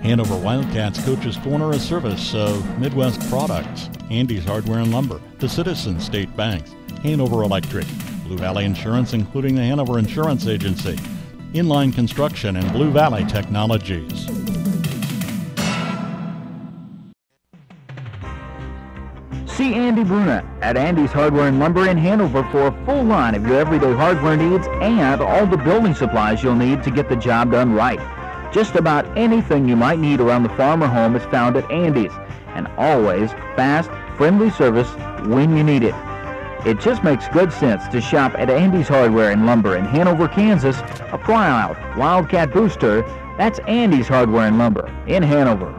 Hanover Wildcats Coach's Corner, a service of Midwest Products, Andy's Hardware and Lumber, the Citizens State Banks, Hanover Electric, Blue Valley Insurance, including the Hanover Insurance Agency, Inline Construction, and Blue Valley Technologies. See Andy Bruna at Andy's Hardware and Lumber in Hanover for a full line of your everyday hardware needs and all the building supplies you'll need to get the job done right. Just about anything you might need around the farm or home is found at Andy's, and always fast, friendly service when you need it. It just makes good sense to shop at Andy's Hardware and Lumber in Hanover, Kansas. A proud Wildcat booster. That's Andy's Hardware and Lumber in Hanover.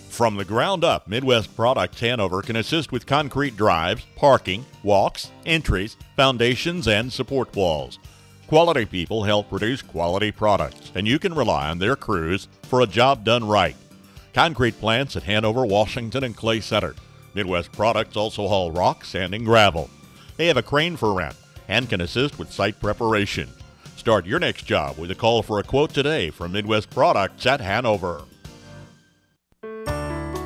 From the ground up, Midwest Products Hanover can assist with concrete drives, parking, walks, entries, foundations, and support walls. Quality people help produce quality products, and you can rely on their crews for a job done right. Concrete plants at Hanover, Washington, and Clay Center. Midwest Products also haul rock, sand, and gravel. They have a crane for rent and can assist with site preparation. Start your next job with a call for a quote today from Midwest Products at Hanover.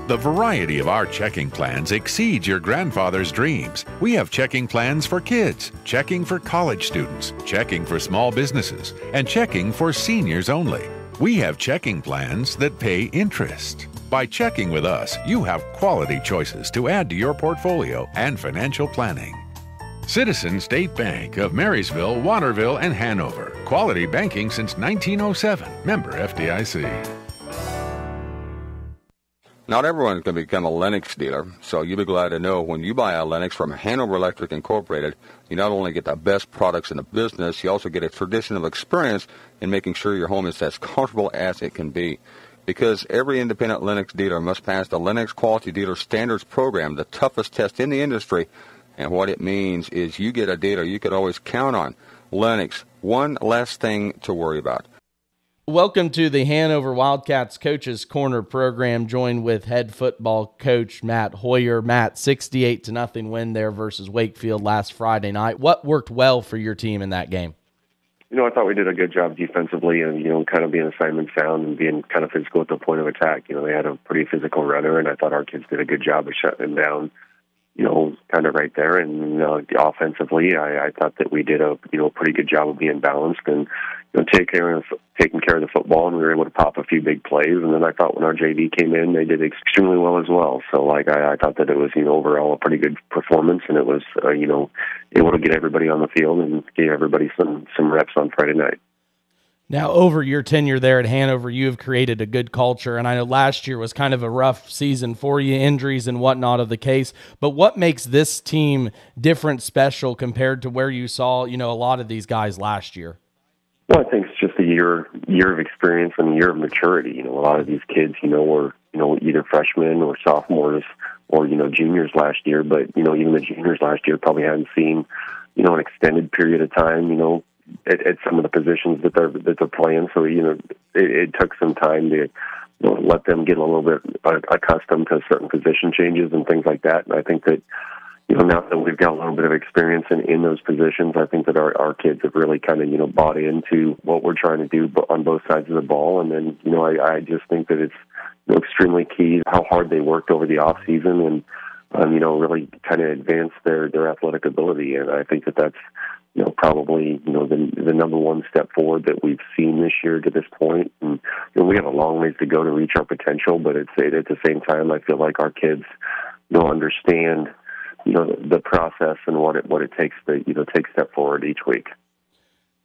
The variety of our checking plans exceeds your grandfather's dreams. We have checking plans for kids, checking for college students, checking for small businesses, and checking for seniors only. We have checking plans that pay interest. By checking with us, you have quality choices to add to your portfolio and financial planning. Citizen State Bank of Marysville, Waterville, and Hanover. Quality banking since 1907. Member FDIC. Not everyone's going to become a Lennox dealer, so you'll be glad to know when you buy a Lennox from Hanover Electric Incorporated, you not only get the best products in the business, you also get a tradition of experience in making sure your home is as comfortable as it can be. Because every independent Lennox dealer must pass the Lennox Quality Dealer Standards Program, the toughest test in the industry. And what it means is you get a dealer you could always count on. Lennox, one less thing to worry about. Welcome to the Hanover Wildcats Coaches Corner program, joined with head football coach Matt Hoyer. Matt, 68-0 win there versus Wakefield last Friday night. What worked well for your team in that game? I thought we did a good job defensively and, kind of being assignment sound and being kind of physical at the point of attack. They had a pretty physical runner, and I thought our kids did a good job of shutting them down, kind of right there. And offensively, I thought that we did a pretty good job of being balanced and taking care of the football, and we were able to pop a few big plays. And then I thought when our JV came in, they did extremely well as well. So I thought that it was overall a pretty good performance, and it was able to get everybody on the field and get everybody some reps on Friday night. Now, over your tenure there at Hanover, you have created a good culture, and I know last year was kind of a rough season for you, injuries and whatnot of the case, but what makes this team different, special, compared to where you saw, a lot of these guys last year? Well, I think it's just a year of experience and a year of maturity. A lot of these kids, were, either freshmen or sophomores or, juniors last year, but, even the juniors last year probably hadn't seen, an extended period of time, at some of the positions that they're playing. So, it took some time to let them get a little bit accustomed to certain position changes and things like that. And I think that, now that we've got a little bit of experience in those positions, I think that our kids have really kind of, bought into what we're trying to do on both sides of the ball. And then, I just think that it's extremely key how hard they worked over the off season and, really kind of advance their athletic ability. And I think that that's, probably, the number one step forward that we've seen this year to this point. And, we have a long ways to go to reach our potential, but at the same time, I feel like our kids, understand, the process and what it takes to, take a step forward each week.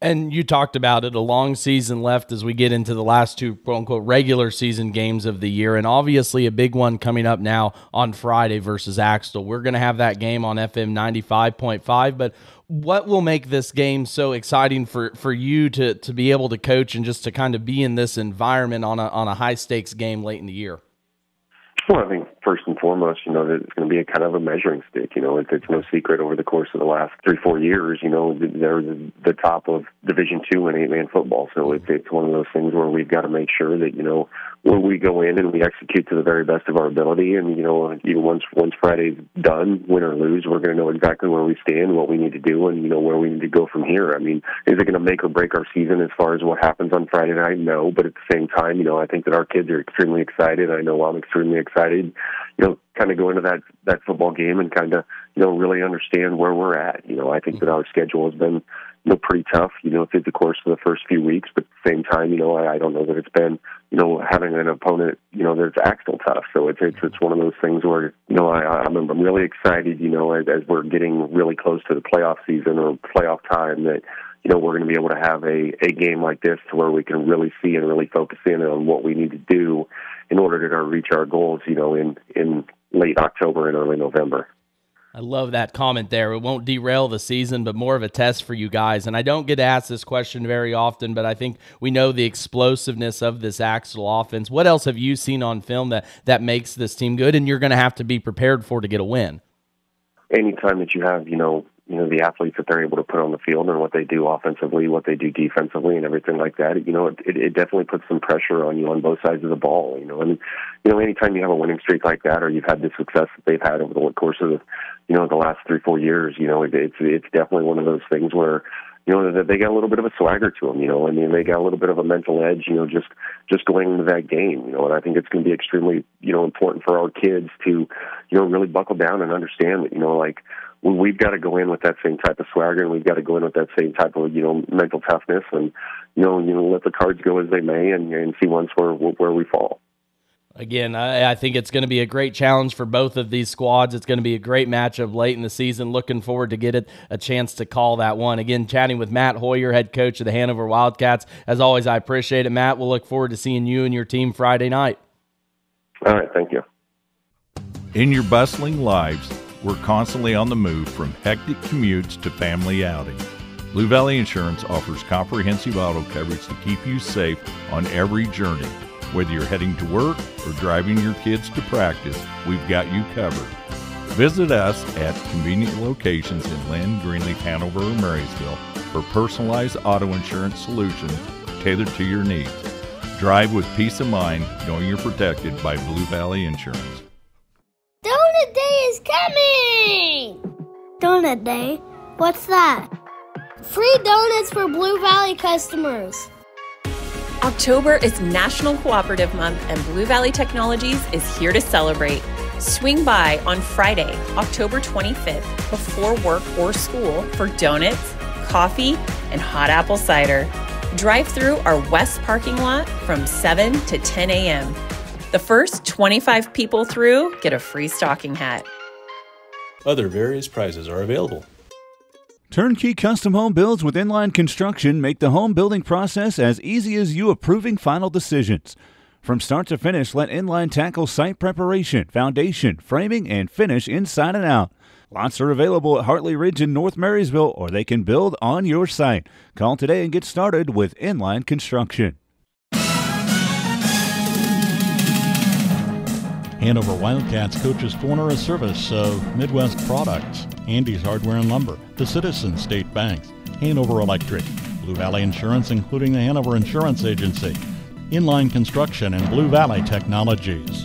And you talked about it, a long season left as we get into the last two, quote-unquote, regular season games of the year, and obviously a big one coming up now on Friday versus Axtell. We're going to have that game on FM 95.5, but what will make this game so exciting for you to be able to coach and just to kind of be in this environment on a high-stakes game late in the year? Well, I think first and foremost, that it's going to be a kind of a measuring stick. It's no secret over the course of the last 3-4 years, they're the top of Division II in 8-man football. So it's one of those things where we've got to make sure that, when we go in and we execute to the very best of our ability, and, even once Friday's done, win or lose, we're going to know exactly where we stand, what we need to do, and, where we need to go from here. I mean, is it going to make or break our season as far as what happens on Friday night? No, but at the same time, I think that our kids are extremely excited. I know I'm extremely excited, kind of go into that football game and kind of, really understand where we're at. I think that our schedule has been, pretty tough, through the course of the first few weeks, but at the same time, I don't know that it's been, having an opponent, that's actual tough. So it's one of those things where, I'm really excited, as we're getting really close to the playoff season or playoff time, that, we're going to be able to have a game like this to where we can really see and really focus in on what we need to do in order to reach our goals, in late October and early November. I love that comment there. It won't derail the season, but more of a test for you guys. And I don't get asked this question very often, but I think we know the explosiveness of this Axtell offense. What else have you seen on film that makes this team good and you're going to have to be prepared for to get a win? Anytime that you have, the athletes that they're able to put on the field and what they do offensively, what they do defensively and everything like that, it definitely puts some pressure on you on both sides of the ball, and, anytime you have a winning streak like that, or you've had the success that they've had over the course of the last 3-4 years, it's definitely one of those things where, that they got a little bit of a swagger to them, they got a little bit of a mental edge, just going into that game, and I think it's going to be extremely, important for our kids to, really buckle down and understand that, we've got to go in with that same type of swagger, and we've got to go in with that same type of, mental toughness, and, let the cards go as they may, and see once where we fall. Again, I think it's going to be a great challenge for both of these squads. It's going to be a great matchup late in the season. Looking forward to get a chance to call that one. Again, chatting with Matt Hoyer, head coach of the Hanover Wildcats. As always, I appreciate it, Matt. We'll look forward to seeing you and your team Friday night. All right, thank you. In your bustling lives, we're constantly on the move from hectic commutes to family outings. Blue Valley Insurance offers comprehensive auto coverage to keep you safe on every journey. Whether you're heading to work or driving your kids to practice, we've got you covered. Visit us at convenient locations in Lynn, Greenleaf, Hanover, or Marysville for personalized auto insurance solutions tailored to your needs. Drive with peace of mind knowing you're protected by Blue Valley Insurance. Donut Day is coming! Donut Day? What's that? Free donuts for Blue Valley customers. October is National Cooperative Month, and Blue Valley Technologies is here to celebrate. Swing by on Friday, October 25th, before work or school for donuts, coffee, and hot apple cider. Drive through our west parking lot from 7 to 10 a.m. The first 25 people through get a free stocking hat. Other various prizes are available. Turnkey custom home builds with Inline Construction make the home building process as easy as you approving final decisions. From start to finish, let Inline tackle site preparation, foundation, framing, and finish inside and out. Lots are available at Hartley Ridge in North Marysville, or they can build on your site. Call today and get started with Inline Construction. Hanover Wildcats Coaches Corner, a service of Midwest Products, Andy's Hardware and Lumber, the Citizens State Banks, Hanover Electric, Blue Valley Insurance, including the Hanover Insurance Agency, Inline Construction, and Blue Valley Technologies.